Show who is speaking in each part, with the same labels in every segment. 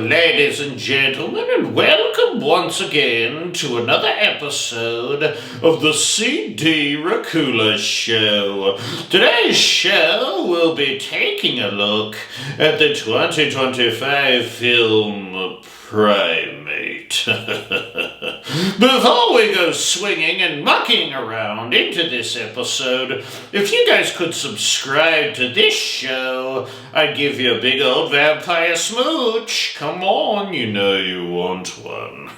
Speaker 1: ladies and gentlemen, and welcome once again to another episode of the CD Racoola Show. Today's show will be taking a look at the 2025 film Primate. Before we go swinging and mucking around into this episode, if you guys could subscribe to this show, I'd give you a big old vampire smooch. Come on, you know you want one.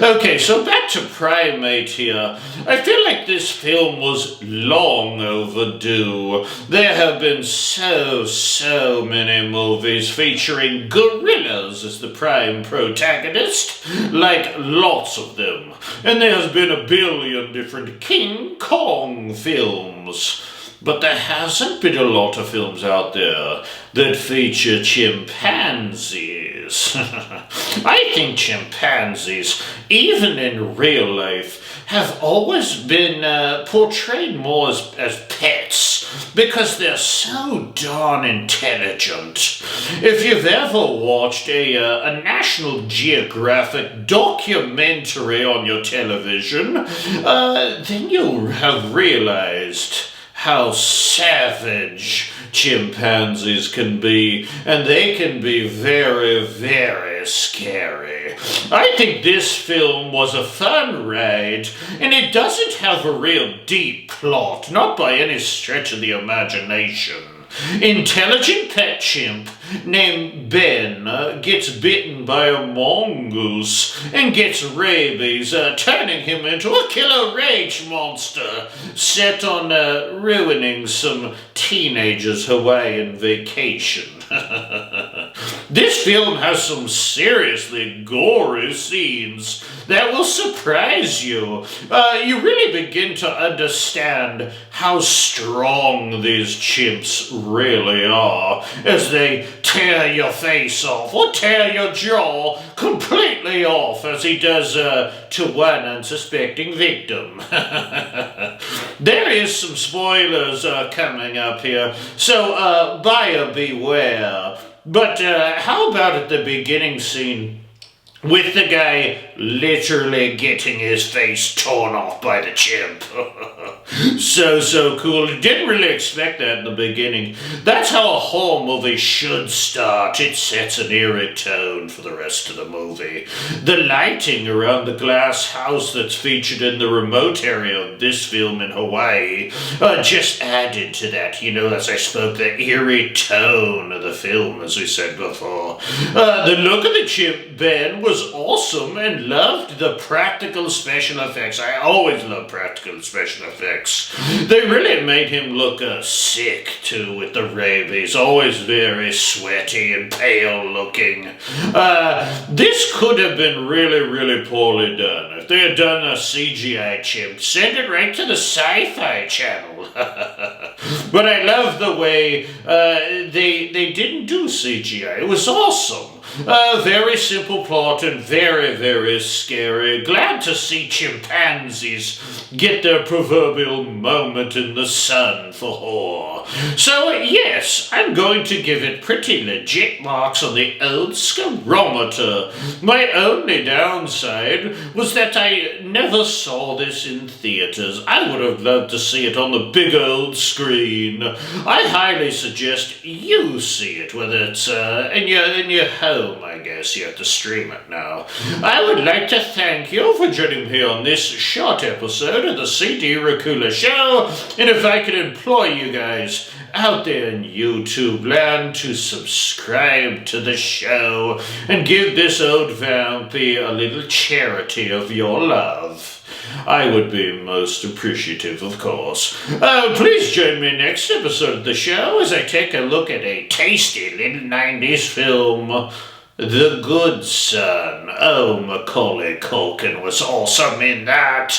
Speaker 1: Okay, so back to Primate here. I feel like this film was long overdue. There have been so many movies featuring gorillas as the prime protagonist, like lots of them. And there's been a billion different King Kong films. But there hasn't been a lot of films out there that feature chimpanzees. I think chimpanzees, even in real life, have always been portrayed more as pets because they're so darn intelligent. If you've ever watched a National Geographic documentary on your television, then you'll have realized how savage chimpanzees can be, and they can be very scary. I think this film was a fun ride, and it doesn't have a real deep plot, not by any stretch of the imagination. Intelligent pet chimp named Ben gets bitten by a mongoose and gets rabies, turning him into a killer rage monster set on ruining some teenagers' Hawaiian vacation. This film has some seriously gory scenes that will surprise you. You really begin to understand how strong these chimps really are as they tear your face off or tear your jaw completely off as he does to one unsuspecting victim. There is some spoilers coming up here, so buyer beware. But how about at the beginning scene with the guy literally getting his face torn off by the chimp? So cool. Didn't really expect that in the beginning. That's how a horror movie should start. It sets an eerie tone for the rest of the movie. The lighting around the glass house that's featured in the remote area of this film in Hawaii just added to that, as I spoke, the eerie tone of the film, as we said before. The look of the chimp, Ben, was awesome and loved the practical special effects. I always love practical special effects. They really made him look sick too with the rabies, always very sweaty and pale looking. This could have been really poorly done. If they had done a CGI chimp, send it right to the Sci-Fi Channel. But I love the way they didn't do CGI. It was awesome. Very simple plot and very scary. Glad to see chimpanzees get their proverbial moment in the sun for horror. So yes, I'm going to give it pretty legit marks on the old scarometer. My only downside was that I never saw this in theaters. I would have loved to see it on the big old screen. I highly suggest you see it, whether it's in your home. I guess you have to stream it now. I would like to thank you for joining me on this short episode of the CD Racoola Show, and if I could employ you guys out there in YouTube land to subscribe to the show and give this old vampy a little charity of your love, I would be most appreciative, of course. Please join me next episode of the show as I take a look at a tasty little 90s film, The Good Son. Oh, Macaulay Culkin was awesome in that.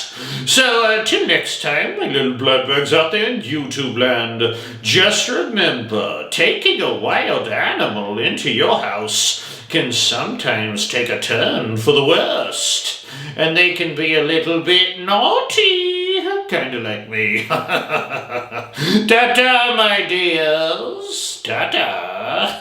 Speaker 1: So, till next time, my little bloodbugs out there in YouTube land, just remember, taking a wild animal into your house can sometimes take a turn for the worst. And they can be a little bit naughty, kind of like me. Ta-ta, my dears. Ta-ta.